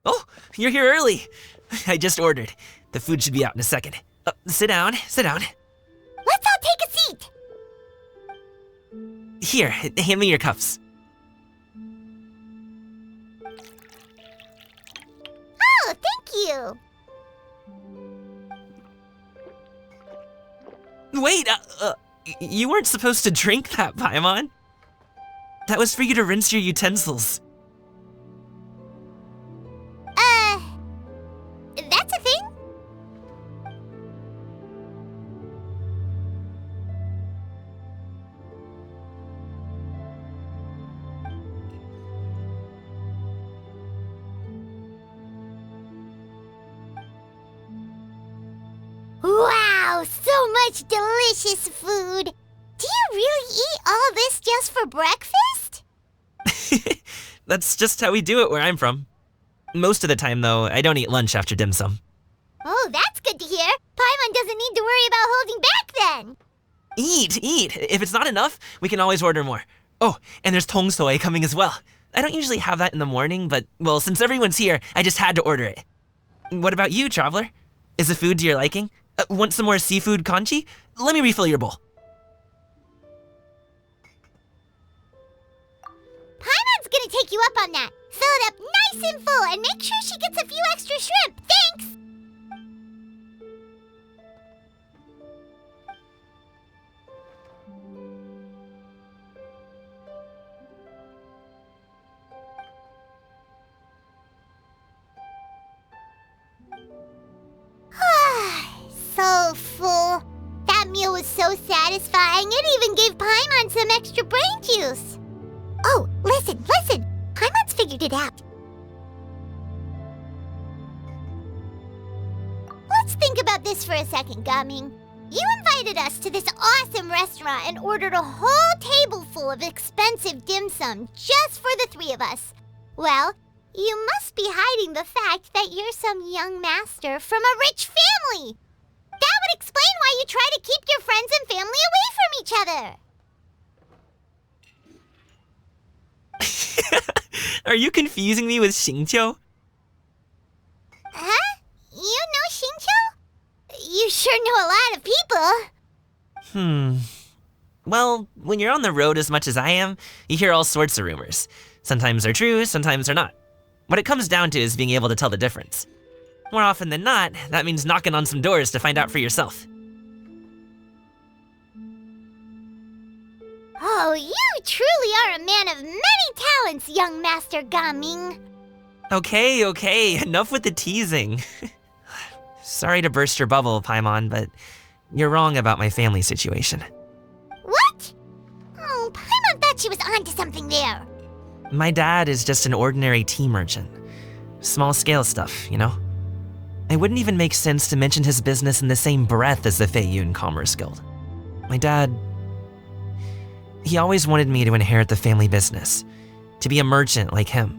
Oh, you're here early. I just ordered. The food should be out in a second. Sit down, sit down. Let's all take a seat. Here, hand me your cups. Oh, thank you. Wait, you weren't supposed to drink that, Paimon. That was for you to rinse your utensils. That's a thing? Wow, so much delicious food. Do you really eat all this just for breakfast? That's just how we do it where I'm from. Most of the time, though, I don't eat lunch after dim sum. Oh, that's good to hear. Paimon doesn't need to worry about holding back then. Eat! If it's not enough, we can always order more. Oh, and there's tong soy coming as well. I don't usually have that in the morning, but, well, since everyone's here, I just had to order it. What about you, traveler? Is the food to your liking? Want some more seafood congee? Let me refill your bowl. Paimon's gonna take you up on that. Fill it up nice and full and make sure she gets a few extra shrimp. Thanks! So full. That meal was so satisfying, it even gave Paimon some extra brain juice. Oh, listen! Paimon's figured it out. Let's think about this for a second, Gaming. You invited us to this awesome restaurant and ordered a whole table full of expensive dim sum just for the three of us. Well, you must be hiding the fact that you're some young master from a rich family. That would explain why you try to keep your friends and family away from each other. Are you confusing me with Xingqiu? Huh? You know Xingqiu? You sure know a lot of people. Well, when you're on the road as much as I am, you hear all sorts of rumors. Sometimes they're true, sometimes they're not. What it comes down to is being able to tell the difference. More often than not, that means knocking on some doors to find out for yourself. Oh, you truly are a man of many talents, young Master Gaming. Okay, enough with the teasing. Sorry to burst your bubble, Paimon, but you're wrong about my family situation. What? Oh, Paimon thought she was onto something there. My dad is just an ordinary tea merchant. Small-scale stuff, you know? It wouldn't even make sense to mention his business in the same breath as the Feiyun Commerce Guild. My dad, he always wanted me to inherit the family business, to be a merchant like him.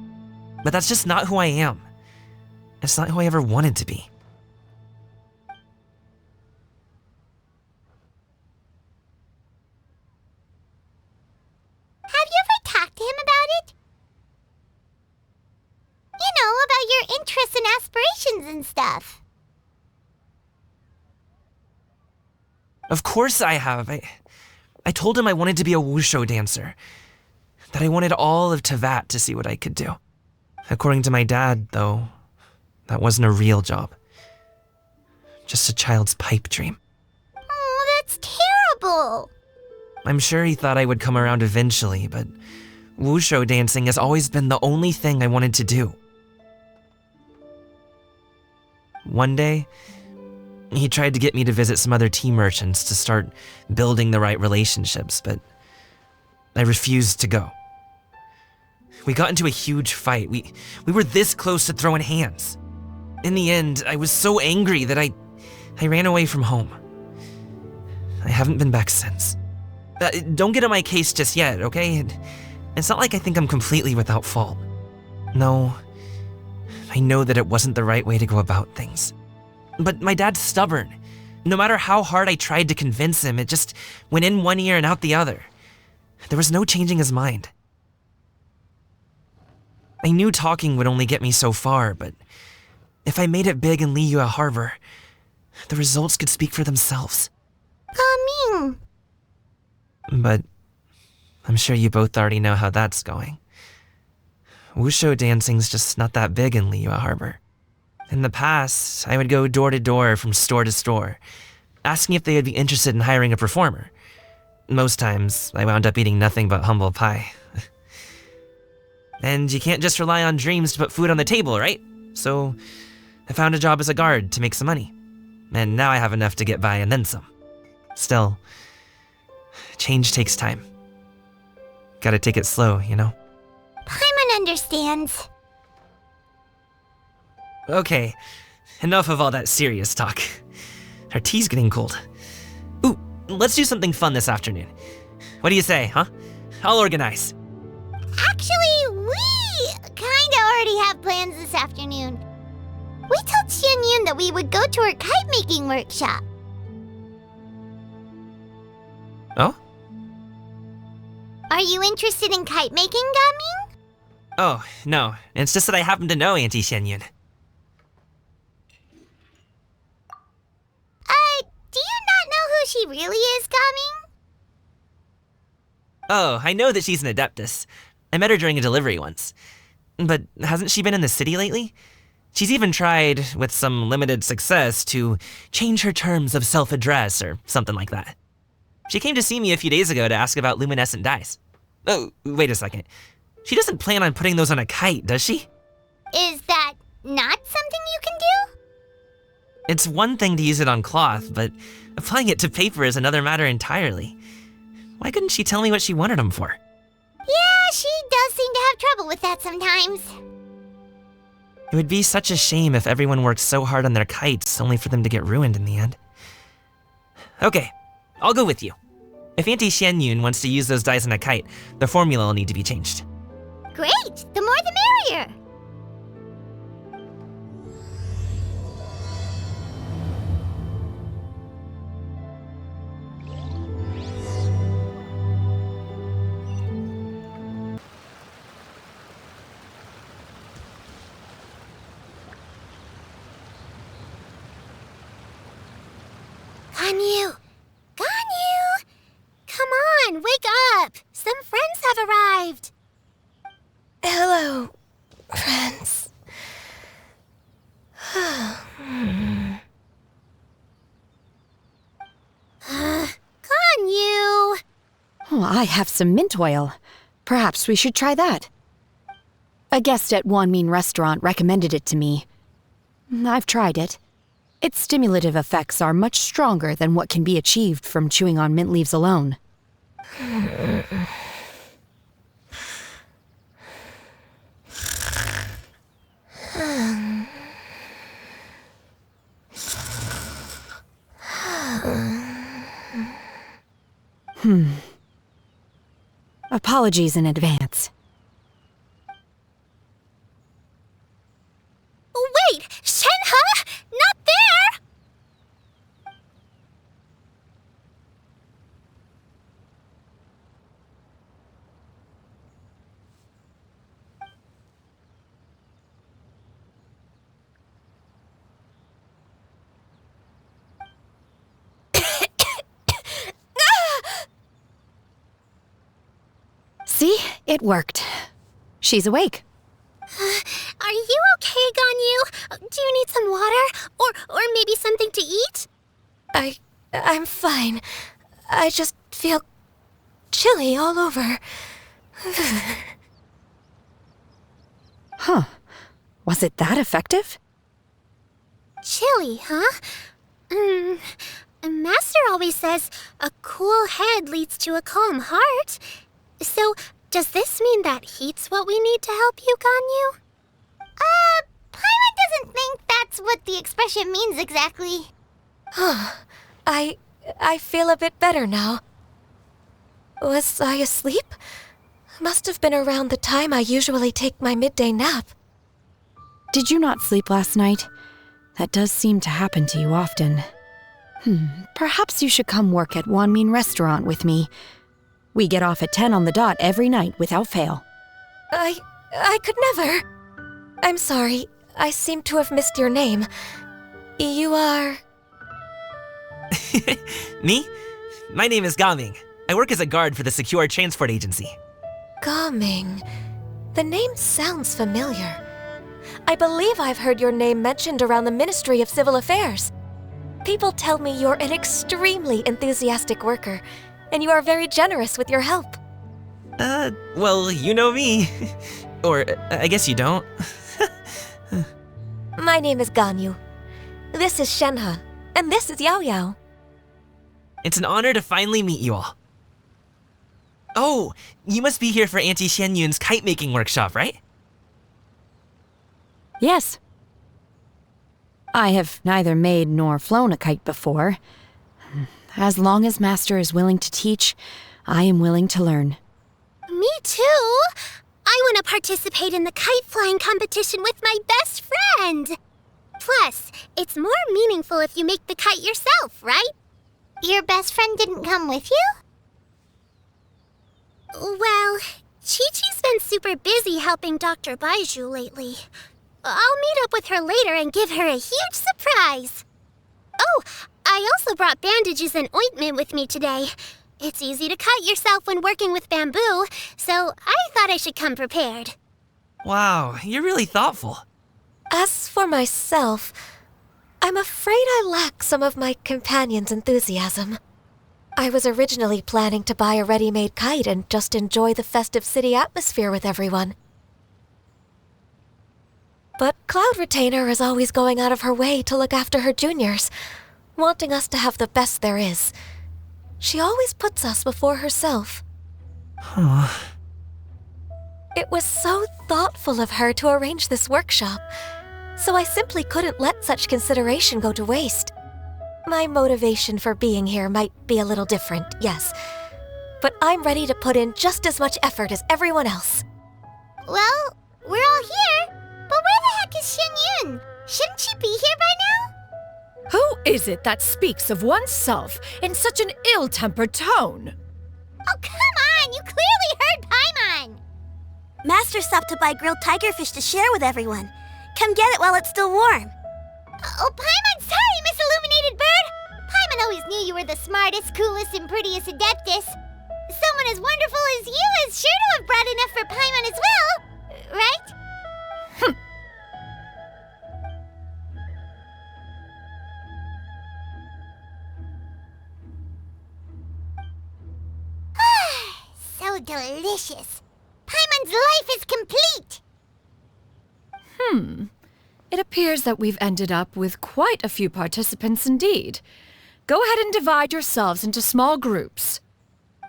But that's just not who I am. It's not who I ever wanted to be. Have you ever talked to him about it? You know, about your interests and aspirations and stuff. Of course I have. I told him I wanted to be a wushu dancer. That I wanted all of Teyvat to see what I could do. According to my dad, though, that wasn't a real job. Just a child's pipe dream. Oh, that's terrible. I'm sure he thought I would come around eventually, but wushu dancing has always been the only thing I wanted to do. One day, he tried to get me to visit some other tea merchants to start building the right relationships, but I refused to go. We got into a huge fight. We were this close to throwing hands. In the end, I was so angry that I ran away from home. I haven't been back since. Don't get on my case just yet, okay? It's not like I think I'm completely without fault. No, I know that it wasn't the right way to go about things. But my dad's stubborn. No matter how hard I tried to convince him, it just went in one ear and out the other. There was no changing his mind. I knew talking would only get me so far, but if I made it big in Liyue Harbor, the results could speak for themselves. Gaming. But I'm sure you both already know how that's going. Wushu dancing's just not that big in Liyue Harbor. In the past, I would go door to door from store to store, asking if they would be interested in hiring a performer. Most times, I wound up eating nothing but humble pie. And you can't just rely on dreams to put food on the table, right? So I found a job as a guard to make some money. And now I have enough to get by and then some. Still, change takes time. Gotta take it slow, you know? Paimon understands. Okay, enough of all that serious talk. Our tea's getting cold. Ooh, let's do something fun this afternoon. What do you say, huh? I'll organize. Actually, we kinda already have plans this afternoon. We told Xianyun that we would go to her kite-making workshop. Oh? Are you interested in kite-making, Gaming? Oh, no. It's just that I happen to know Auntie Xianyun. Do you not know who she really is, Gaming? Oh, I know that she's an Adeptus. I met her during a delivery once. But hasn't she been in the city lately? She's even tried, with some limited success, to change her terms of self-address or something like that. She came to see me a few days ago to ask about luminescent dyes. Oh, wait a second. She doesn't plan on putting those on a kite, does she? Is that not something you can do? It's one thing to use it on cloth, but applying it to paper is another matter entirely. Why couldn't she tell me what she wanted them for? Yeah, she does seem to have trouble with that sometimes. It would be such a shame if everyone worked so hard on their kites only for them to get ruined in the end. Okay, I'll go with you. If Auntie Xianyun wants to use those dyes on a kite, the formula will need to be changed. Great! The more the merrier! Ganyu! Ganyu! Come on, wake up! Some friends have arrived! Hello, friends. Ganyu! Oh, I have some mint oil. Perhaps we should try that. A guest at Wanmin Restaurant recommended it to me. I've tried it. Its stimulative effects are much stronger than what can be achieved from chewing on mint leaves alone. Apologies in advance. Wait! Shenhe? Not there! See? It worked. She's awake. Are you okay, Ganyu? Do you need some water? Or maybe something to eat? I'm fine. I just feel chilly all over. Huh. Was it that effective? Chilly, huh? Master always says a cool head leads to a calm heart. So, does this mean that heat's what we need to help you, Ganyu? Paimon doesn't think that's what the expression means exactly. I feel a bit better now. Was I asleep? Must have been around the time I usually take my midday nap. Did you not sleep last night? That does seem to happen to you often. Perhaps you should come work at Wanmin Restaurant with me. We get off at 10 on the dot every night without fail. I could never. I'm sorry. I seem to have missed your name. You are... Me? My name is Gaming. I work as a guard for the Secure Transport Agency. Gaming. The name sounds familiar. I believe I've heard your name mentioned around the Ministry of Civil Affairs. People tell me you're an extremely enthusiastic worker, and you are very generous with your help. Well, you know me. Or, I guess you don't. My name is Ganyu. This is Shenhe, and this is Yao Yao. It's an honor to finally meet you all. Oh, you must be here for Auntie Xianyun's kite-making workshop, right? Yes. I have neither made nor flown a kite before. As long as Master is willing to teach, I am willing to learn. Me too. I want to participate in the kite flying competition with my best friend. Plus, it's more meaningful if you make the kite yourself, right? Your best friend didn't come with you? Well, Chi-Chi's been super busy helping Dr. Baiju lately. I'll meet up with her later and give her a huge surprise. Oh, I also brought bandages and ointment with me today. It's easy to cut yourself when working with bamboo, so I thought I should come prepared. Wow, you're really thoughtful. As for myself, I'm afraid I lack some of my companion's enthusiasm. I was originally planning to buy a ready-made kite and just enjoy the festive city atmosphere with everyone. But Cloud Retainer is always going out of her way to look after her juniors, wanting us to have the best there is. She always puts us before herself. Huh. It was so thoughtful of her to arrange this workshop, so I simply couldn't let such consideration go to waste. My motivation for being here might be a little different, yes, but I'm ready to put in just as much effort as everyone else. Well, we're all here, but where the heck is Xianyun? Shouldn't she be here by now? Who is it that speaks of oneself in such an ill-tempered tone? Oh, come on! You clearly heard Paimon! Master stopped to buy grilled tigerfish to share with everyone. Come get it while it's still warm. Oh, Paimon, sorry, Miss Illuminated Bird! Paimon always knew you were the smartest, coolest, and prettiest Adeptus. Someone as wonderful as you is sure to have brought enough for Paimon as well, right? So delicious. Paimon's life is complete. It appears that we've ended up with quite a few participants indeed. Go ahead and divide yourselves into small groups.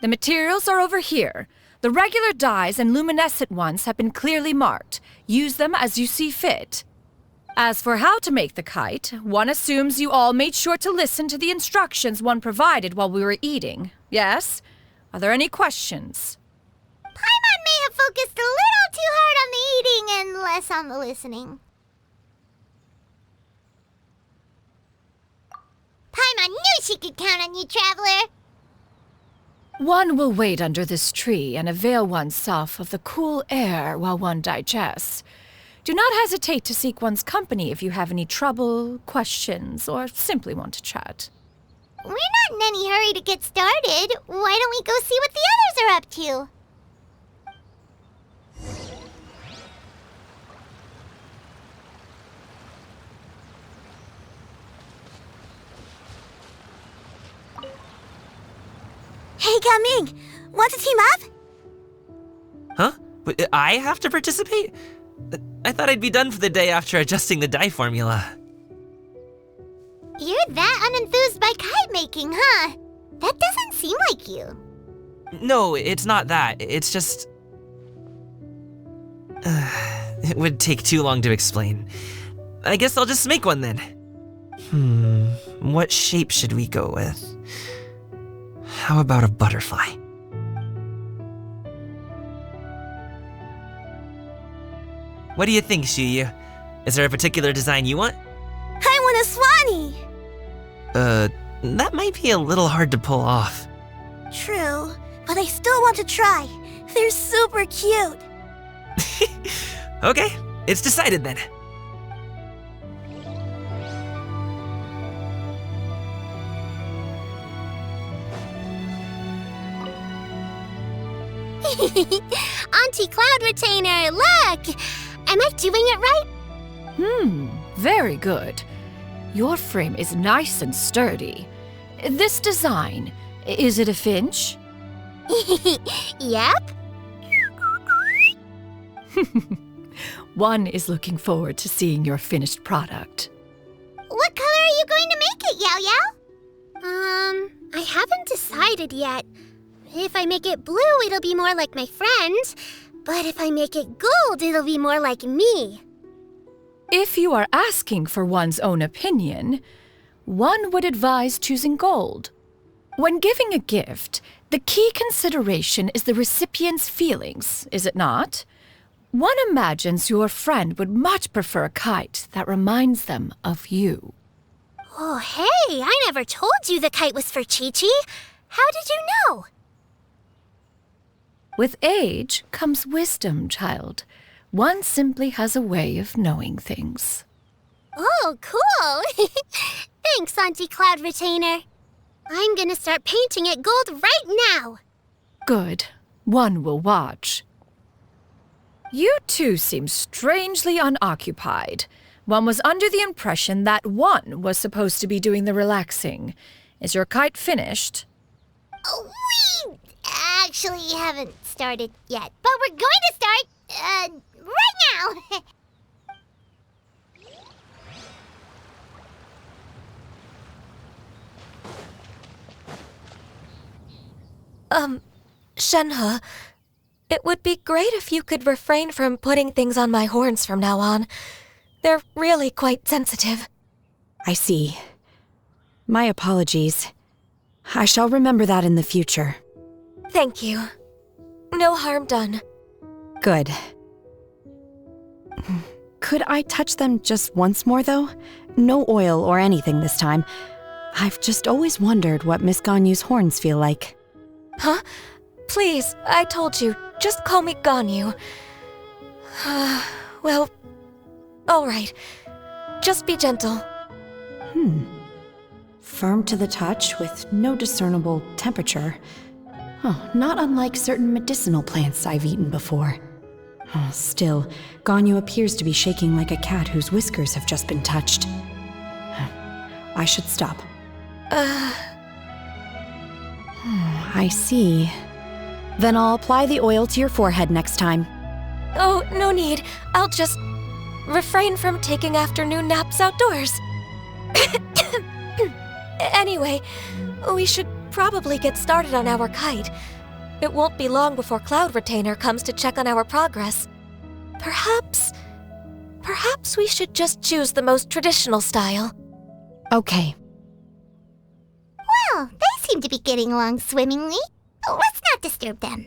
The materials are over here. The regular dyes and luminescent ones have been clearly marked. Use them as you see fit. As for how to make the kite, one assumes you all made sure to listen to the instructions one provided while we were eating. Yes? Are there any questions? Paimon may have focused a little too hard on the eating and less on the listening. Paimon knew she could count on you, Traveler. One will wait under this tree and avail oneself of the cool air while one digests. Do not hesitate to seek one's company if you have any trouble, questions, or simply want to chat. We're not in any hurry to get started. Why don't we go see what the others are up to? Hey, Gaming! Want to team up? Huh? I have to participate? I thought I'd be done for the day after adjusting the dye formula. You're that unenthused by kite making, huh? That doesn't seem like you. No, it's not that. It's just... it would take too long to explain. I guess I'll just make one then. What shape should we go with? How about a butterfly? What do you think, Shuyu? Is there a particular design you want? I want a swanee! That might be a little hard to pull off. True, but I still want to try. They're super cute. Okay, it's decided then. Auntie Cloud Retainer, look! Am I doing it right? Very good. Your frame is nice and sturdy. This design, is it a finch? Yep. One is looking forward to seeing your finished product. What color are you going to make it, Yao Yao? I haven't decided yet. If I make it blue, it'll be more like my friend. But if I make it gold, it'll be more like me. If you are asking for one's own opinion, one would advise choosing gold. When giving a gift, the key consideration is the recipient's feelings, is it not? One imagines your friend would much prefer a kite that reminds them of you. Oh, hey, I never told you the kite was for Chi-Chi. How did you know? With age comes wisdom, child. One simply has a way of knowing things. Oh, cool. Thanks, Auntie Cloud Retainer. I'm gonna start painting it gold right now. Good. One will watch. You two seem strangely unoccupied. One was under the impression that one was supposed to be doing the relaxing. Is your kite finished? We actually haven't started yet, but we're going to start, right now. Shenhe, it would be great if you could refrain from putting things on my horns from now on. They're really quite sensitive. I see. My apologies. I shall remember that in the future. Thank you. No harm done. Good. Could I touch them just once more, though? No oil or anything this time. I've just always wondered what Miss Ganyu's horns feel like. Huh? Please, I told you. Just call me Ganyu. Well, all right. Just be gentle. Firm to the touch with no discernible temperature. Oh, not unlike certain medicinal plants I've eaten before. Oh, still, Ganyu appears to be shaking like a cat whose whiskers have just been touched. I should stop. I see. Then I'll apply the oil to your forehead next time. Oh, no need. I'll just refrain from taking afternoon naps outdoors. Anyway, we should probably get started on our kite. It won't be long before Cloud Retainer comes to check on our progress. Perhaps we should just choose the most traditional style. Okay. Well, they seem to be getting along swimmingly. Let's not disturb them.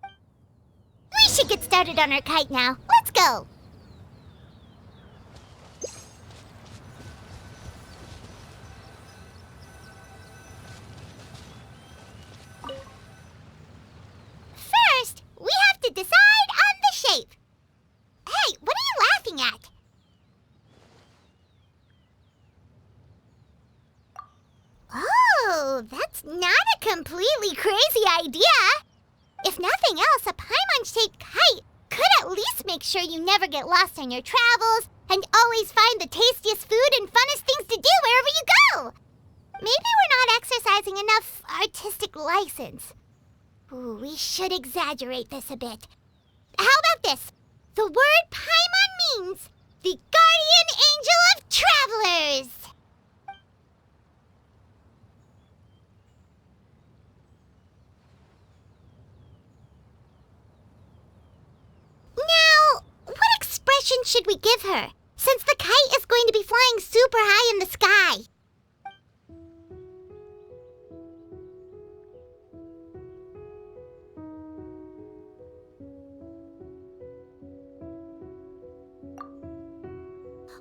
We should get started on our kite now. Let's go. First, we have to decide on the shape. Hey, what are you laughing at? Oh, that's not a completely crazy idea. If nothing else, a Paimon-shaped kite could at least make sure you never get lost on your travels and always find the tastiest food and funnest things to do wherever you go. Maybe we're not exercising enough artistic license. Ooh, we should exaggerate this a bit. How about this? The word Paimon means the guardian angel of travelers. Now, what expression should we give her, since the kite is going to be flying super high in the sky?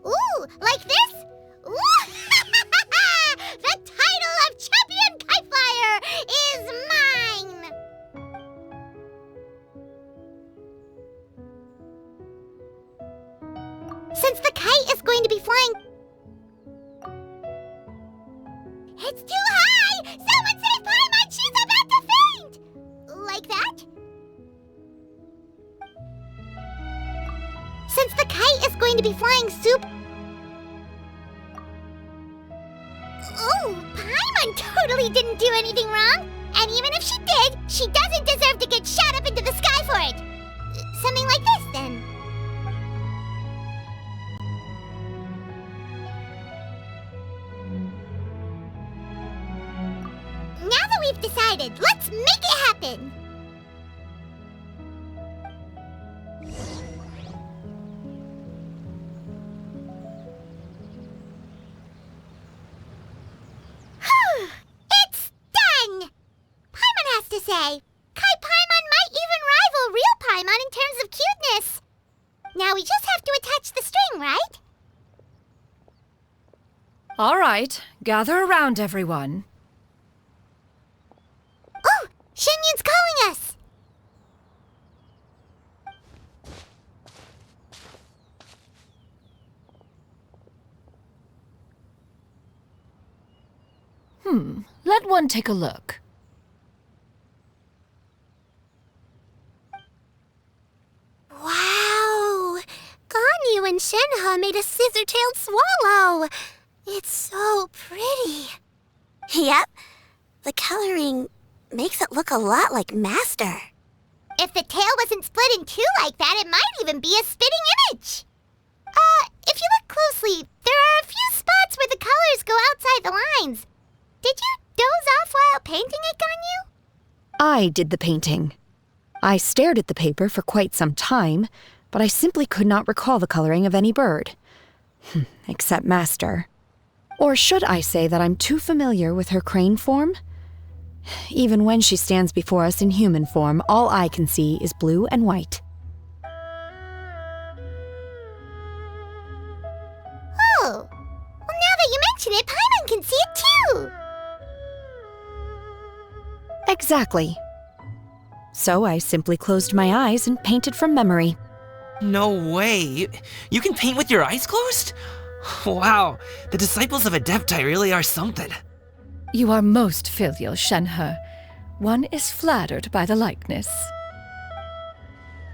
Ooh, like this? Ooh! The title of Champion Kite Flyer is mine! Since the kite is going to be flying... It's too high! Someone save Paimon! She's about to faint! Like that? Since the kite is going to be flying Oh, Paimon totally didn't do anything wrong! And even if she did, she doesn't deserve to get shot up into the sky for it! Something like this, then. Now that we've decided, let's make it happen! It's done! Paimon has to say, Kai Paimon might even rival real Paimon in terms of cuteness. Now we just have to attach the string, right? All right, gather around, everyone. Oh, Shenyun's calling us! Let one take a look. Wow! Ganyu and Shenhe made a scissor-tailed swallow. It's so pretty. Yep. The coloring makes it look a lot like Master. If the tail wasn't split in two like that, it might even be a spitting image. If you look closely, there are a few spots where the colors go outside the lines. Did you doze off while painting it, Ganyu? I did the painting. I stared at the paper for quite some time, but I simply could not recall the coloring of any bird. Except Master. Or should I say that I'm too familiar with her crane form? Even when she stands before us in human form, all I can see is blue and white. Oh, well, now that you mention it, Paimon can see it too. Exactly. So I simply closed my eyes and painted from memory. No way. You can paint with your eyes closed? Wow, the disciples of Adepti really are something. You are most filial, Shenhe. One is flattered by the likeness.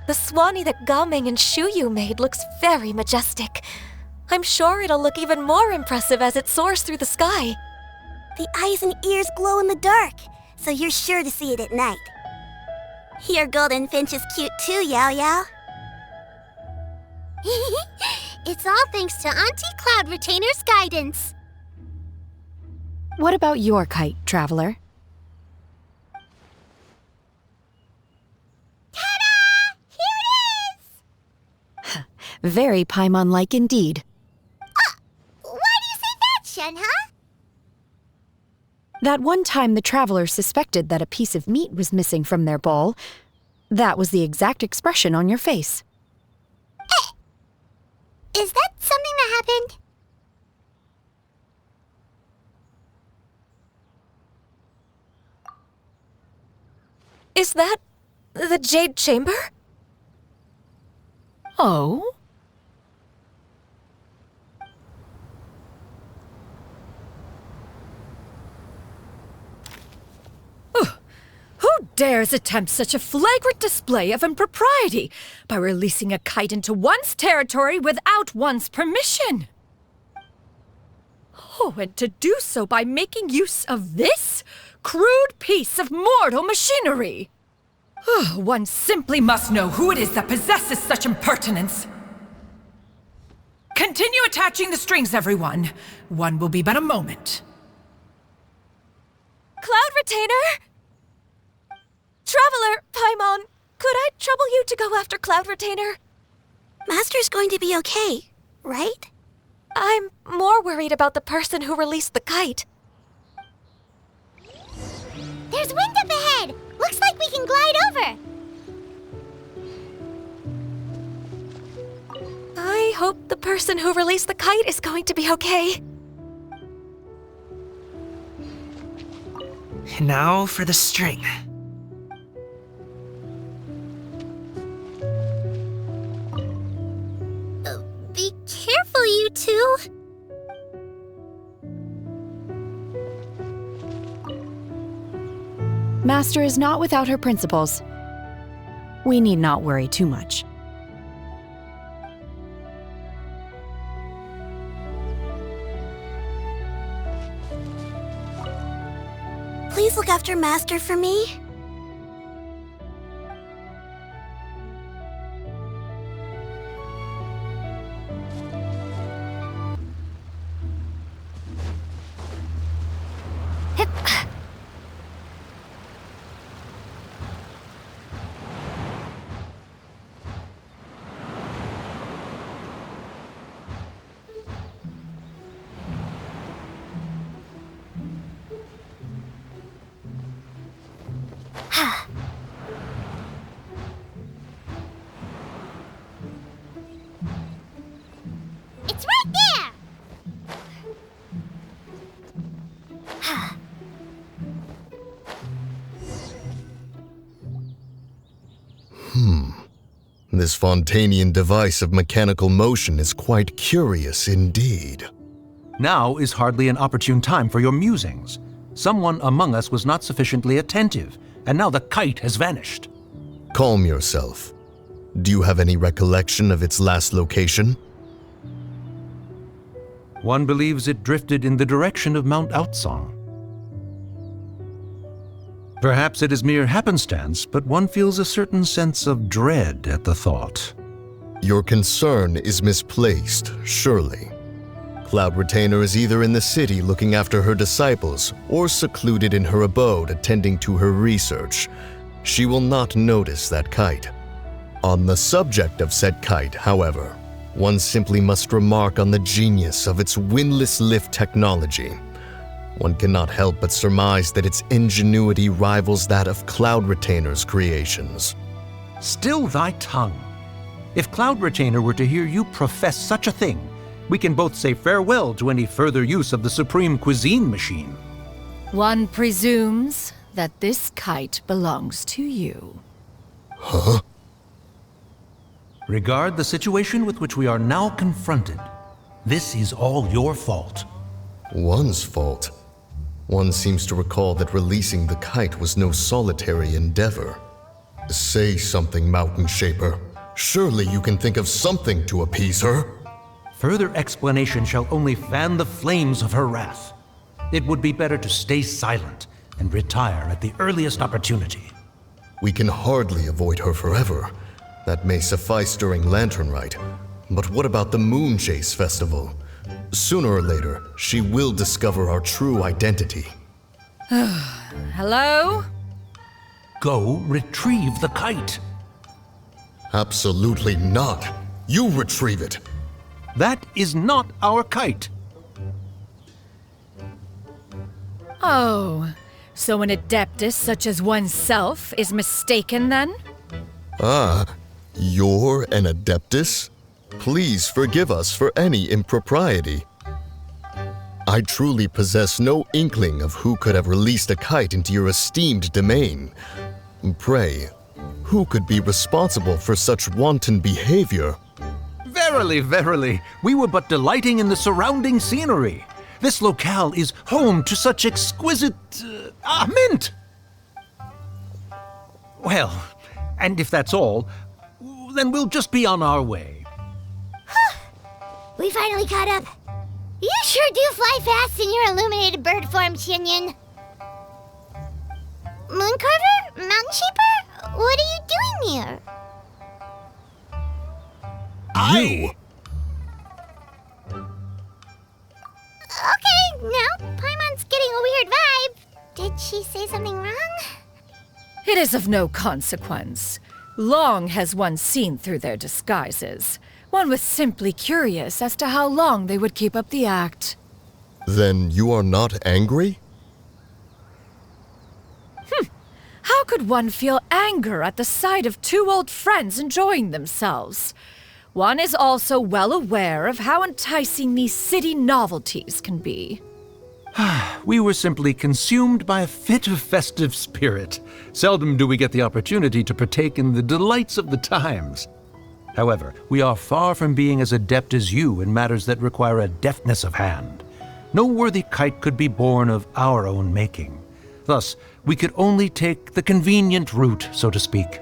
The Swanee that Gaming and Shuyu made looks very majestic. I'm sure it'll look even more impressive as it soars through the sky. The eyes and ears glow in the dark, so you're sure to see it at night. Your golden finch is cute too, Yao Yao. It's all thanks to Auntie Cloud Retainer's guidance. What about your kite, Traveler? Ta-da! Here it is! Very Paimon-like indeed. Why do you say that, Shenhe? That one time the Traveler suspected that a piece of meat was missing from their bowl, that was the exact expression on your face. Is that something that happened? Is that the Jade Chamber? Oh? Who dares attempt such a flagrant display of impropriety by releasing a kite into one's territory without one's permission? Oh, and to do so by making use of this crude piece of mortal machinery. One simply must know who it is that possesses such impertinence. Continue attaching the strings, everyone. One will be but a moment. Cloud Retainer! Traveler, Paimon, could I trouble you to go after Cloud Retainer? Master's going to be okay, right? I'm more worried about the person who released the kite. There's wind up ahead! Looks like we can glide over! I hope the person who released the kite is going to be okay. And now for the string. Be careful, you two. Master is not without her principles. We need not worry too much. Please look after Master for me. It's right there! This Fontanian device of mechanical motion is quite curious indeed. Now is hardly an opportune time for your musings. Someone among us was not sufficiently attentive, and now the kite has vanished. Calm yourself. Do you have any recollection of its last location? One believes it drifted in the direction of Mount Outsong. Perhaps it is mere happenstance, but one feels a certain sense of dread at the thought. Your concern is misplaced, surely. Cloud Retainer is either in the city looking after her disciples or secluded in her abode attending to her research. She will not notice that kite. On the subject of said kite, however, one simply must remark on the genius of its windless lift technology. One cannot help but surmise that its ingenuity rivals that of Cloud Retainer's creations. Still thy tongue. If Cloud Retainer were to hear you profess such a thing, we can both say farewell to any further use of the Supreme Cuisine Machine. One presumes that this kite belongs to you. Huh? Regard the situation with which we are now confronted. This is all your fault. One's fault. One seems to recall that releasing the kite was no solitary endeavor. Say something, Mountain Shaper. Surely you can think of something to appease her. Further explanation shall only fan the flames of her wrath. It would be better to stay silent and retire at the earliest opportunity. We can hardly avoid her forever. That may suffice during Lantern Rite. But what about the Moon Chase Festival? Sooner or later, she will discover our true identity. Hello? Go retrieve the kite. Absolutely not. You retrieve it. That is not our kite. Oh, so an adeptus such as oneself is mistaken then? Ah, you're an Adeptus? Please forgive us for any impropriety. I truly possess no inkling of who could have released a kite into your esteemed domain. Pray, who could be responsible for such wanton behavior? Verily, verily, we were but delighting in the surrounding scenery. This locale is home to such exquisite... mint! Well, and if that's all, then we'll just be on our way. We finally caught up. You sure do fly fast in your illuminated bird form, Shinyan. Mooncarver? Mountain Shaper? What are you doing here? You! Okay, now Paimon's getting a weird vibe. Did she say something wrong? It is of no consequence. Long has one seen through their disguises. One was simply curious as to how long they would keep up the act. Then you are not angry? How could one feel anger at the sight of two old friends enjoying themselves? One is also well aware of how enticing these city novelties can be. We were simply consumed by a fit of festive spirit. Seldom do we get the opportunity to partake in the delights of the times. However, we are far from being as adept as you in matters that require a deftness of hand. No worthy kite could be born of our own making. Thus, we could only take the convenient route, so to speak.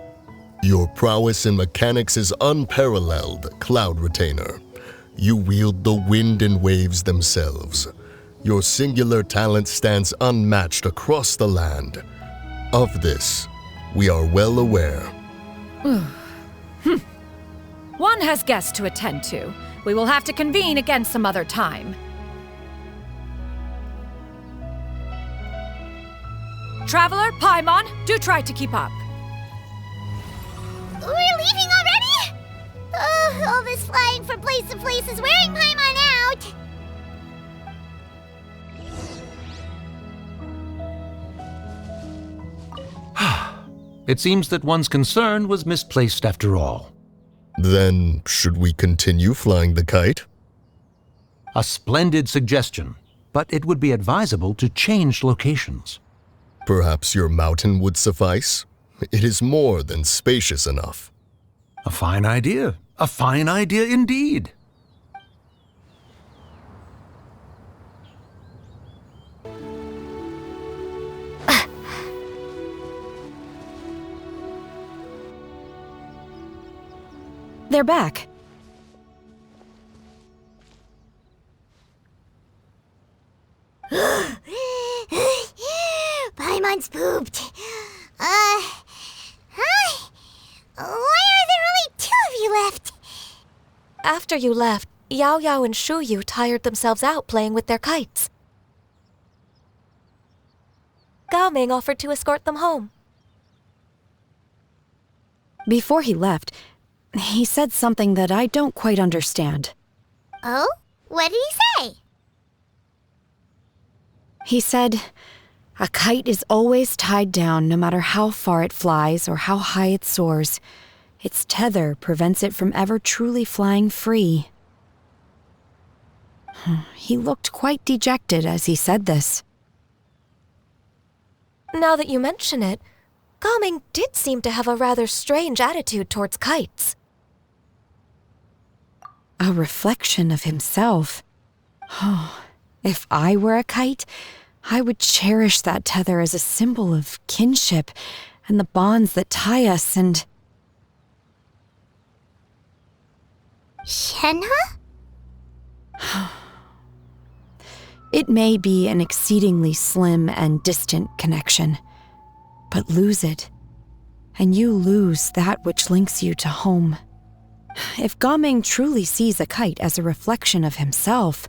Your prowess in mechanics is unparalleled, Cloud Retainer. You wield the wind and waves themselves. Your singular talent stands unmatched across the land. Of this, we are well aware. One has guests to attend to. We will have to convene again some other time. Traveler, Paimon, do try to keep up. We're leaving already? All this flying from place to place is wearing Paimon out. It seems that one's concern was misplaced after all. Then, should we continue flying the kite? A splendid suggestion, but it would be advisable to change locations. Perhaps your mountain would suffice? It is more than spacious enough. A fine idea. A fine idea indeed. They're back. Paimon's pooped. Hi. Why are there only two of you left? After you left, Yao Yao and Shu Yu tired themselves out playing with their kites. Gao Ming offered to escort them home. Before he left, he said something that I don't quite understand. Oh? What did he say? He said, a kite is always tied down no matter how far it flies or how high it soars. Its tether prevents it from ever truly flying free. He looked quite dejected as he said this. Now that you mention it, Gao Ming did seem to have a rather strange attitude towards kites. A reflection of himself. If I were a kite, I would cherish that tether as a symbol of kinship and the bonds that tie us and... Shenhe? It may be an exceedingly slim and distant connection, but lose it, and you lose that which links you to home. If Gao Ming truly sees a kite as a reflection of himself,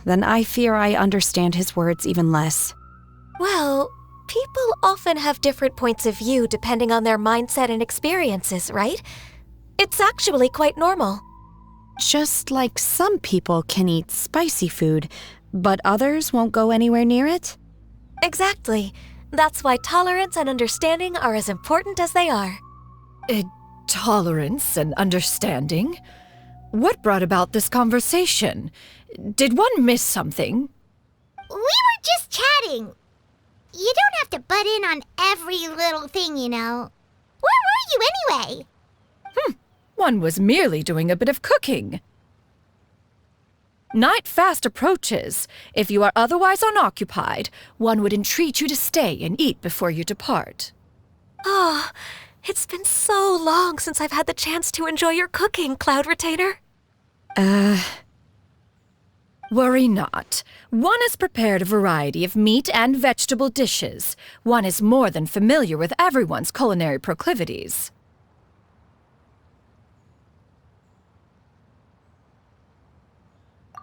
then I fear I understand his words even less. Well, people often have different points of view depending on their mindset and experiences, right? It's actually quite normal. Just like some people can eat spicy food, but others won't go anywhere near it? Exactly. That's why tolerance and understanding are as important as they are. Tolerance and understanding? What brought about this conversation? Did one miss something? We were just chatting. You don't have to butt in on every little thing, you know. Where were you anyway? One was merely doing a bit of cooking. Night fast approaches. If you are otherwise unoccupied, one would entreat you to stay and eat before you depart. Oh, it's been so long since I've had the chance to enjoy your cooking, Cloud Retainer. Worry not. One has prepared a variety of meat and vegetable dishes. One is more than familiar with everyone's culinary proclivities.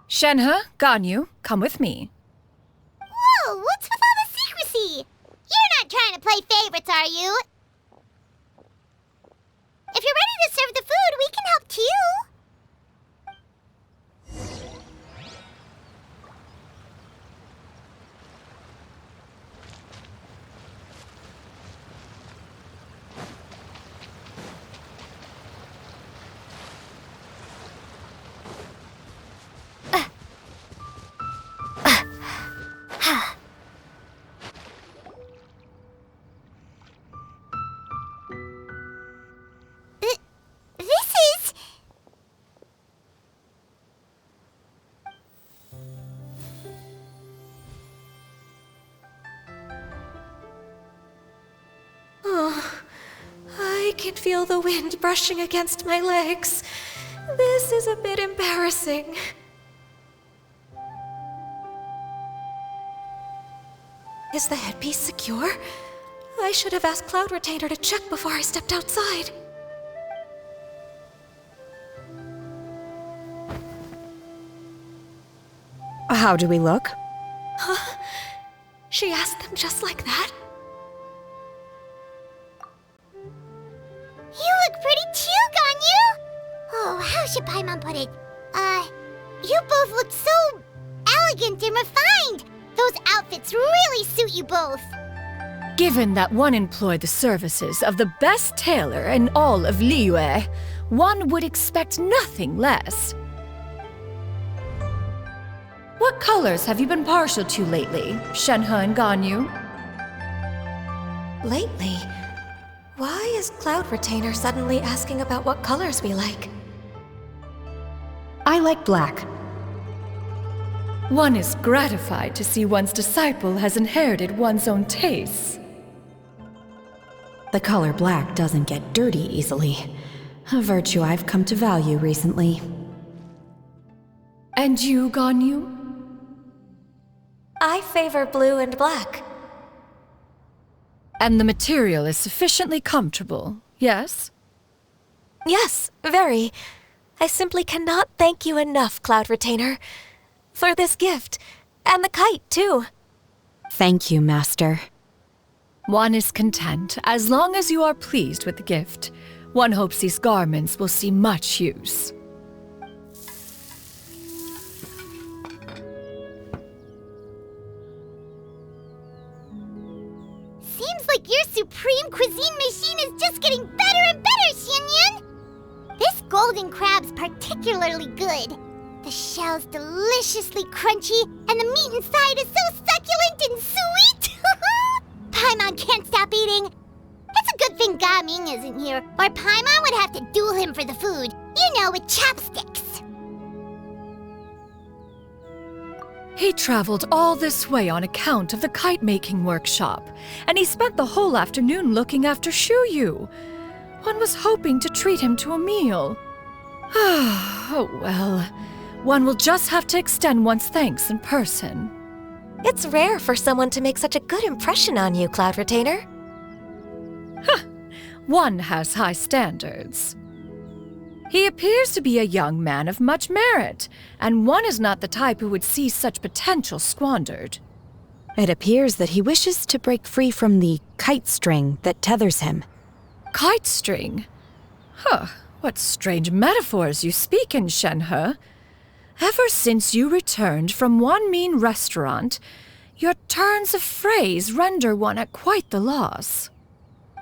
Shenhe, Ganyu, come with me. Whoa, what's with all the secrecy? You're not trying to play favorites, are you? If you're ready to serve the food, we can help too. can feel the wind brushing against my legs. This is a bit embarrassing. Is the headpiece secure? I should have asked Cloud Retainer to check before I stepped outside. How do we look? Huh? She asked them just like that? You look pretty too, Ganyu! Oh, how should Paimon put it? You both look so elegant and refined! Those outfits really suit you both. Given that one employed the services of the best tailor in all of Liyue, one would expect nothing less. What colors have you been partial to lately, Shenhe and Ganyu? Lately? Why is Cloud Retainer suddenly asking about what colors we like? I like black. One is gratified to see one's disciple has inherited one's own tastes. The color black doesn't get dirty easily. A virtue I've come to value recently. And you, Ganyu? I favor blue and black. And the material is sufficiently comfortable, yes? Yes, very. I simply cannot thank you enough, Cloud Retainer. For this gift. And the kite, too. Thank you, Master. One is content as long as you are pleased with the gift. One hopes these garments will see much use. Seems like your supreme cuisine machine is just getting better and better, Xianyun! This golden crab's particularly good. The shell's deliciously crunchy, and the meat inside is so succulent and sweet! Paimon can't stop eating. It's a good thing Gaming isn't here, or Paimon would have to duel him for the food. You know, with chopsticks. He traveled all this way on account of the kite-making workshop, and he spent the whole afternoon looking after Shuyu. One was hoping to treat him to a meal. Oh well, one will just have to extend one's thanks in person. It's rare for someone to make such a good impression on you, Cloud Retainer. One has high standards. He appears to be a young man of much merit, and one is not the type who would see such potential squandered. It appears that he wishes to break free from the kite string that tethers him. Kite string? What strange metaphors you speak in, Shenhe. Ever since you returned from one mean restaurant, your turns of phrase render one at quite the loss.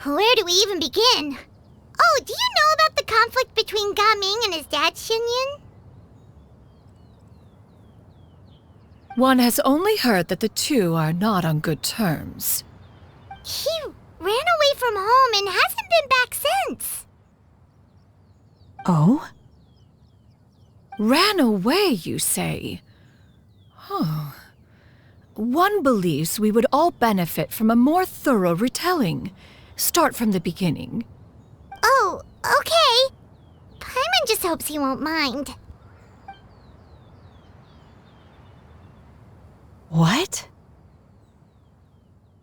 Where do we even begin? Oh, do you know about the conflict between Gaming and his dad, Xianyun? One has only heard that the two are not on good terms. He ran away from home and hasn't been back since. Oh? Ran away, you say? One believes we would all benefit from a more thorough retelling. Start from the beginning. Oh, okay. Paimon just hopes he won't mind. What?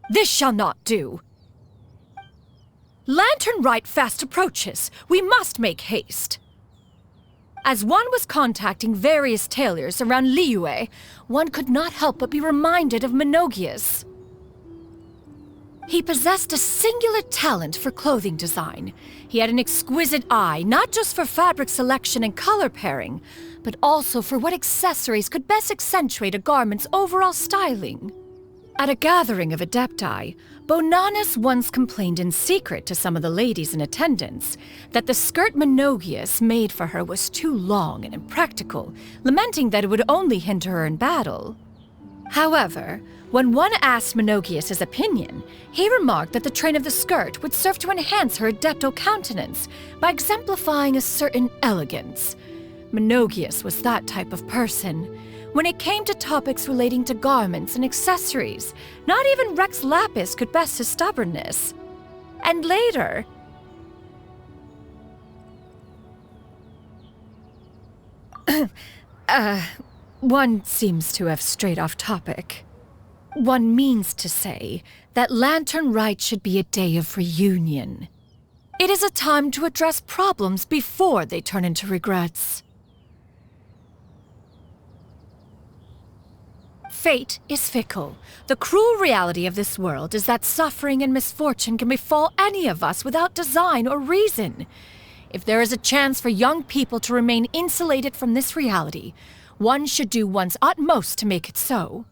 This shall not do. Lantern Rite fast approaches. We must make haste. As one was contacting various tailors around Liyue, one could not help but be reminded of Menogias. He possessed a singular talent for clothing design. He had an exquisite eye, not just for fabric selection and color pairing, but also for what accessories could best accentuate a garment's overall styling. At a gathering of adepti, Bonanis once complained in secret to some of the ladies in attendance that the skirt Menogias made for her was too long and impractical, lamenting that it would only hinder her in battle. However, when one asked Menogias his opinion, he remarked that the train of the skirt would serve to enhance her adeptal countenance by exemplifying a certain elegance. Menogias was that type of person. When it came to topics relating to garments and accessories, not even Rex Lapis could best his stubbornness. And later, One seems to have strayed off topic. One means to say that Lantern Rite should be a day of reunion. It is a time to address problems before they turn into regrets. Fate is fickle. The cruel reality of this world is that suffering and misfortune can befall any of us without design or reason. If there is a chance for young people to remain insulated from this reality, one should do one's utmost to make it so.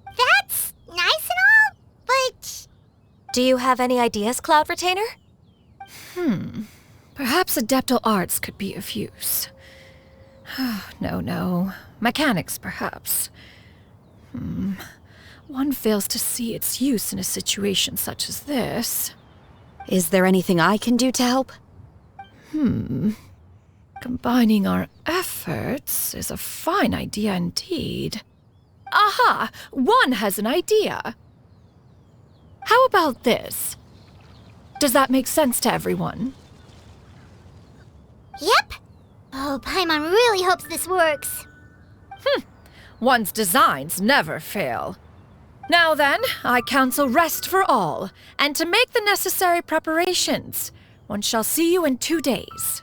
That's nice and all, but... Do you have any ideas, Cloud Retainer? Perhaps adeptal arts could be of use. No. Mechanics, perhaps. One fails to see its use in a situation such as this. Is there anything I can do to help? Combining our efforts is a fine idea indeed. Aha! One has an idea! How about this? Does that make sense to everyone? Yep. Oh, Paimon really hopes this works. One's designs never fail. Now then, I counsel rest for all, and to make the necessary preparations. One shall see you in 2 days.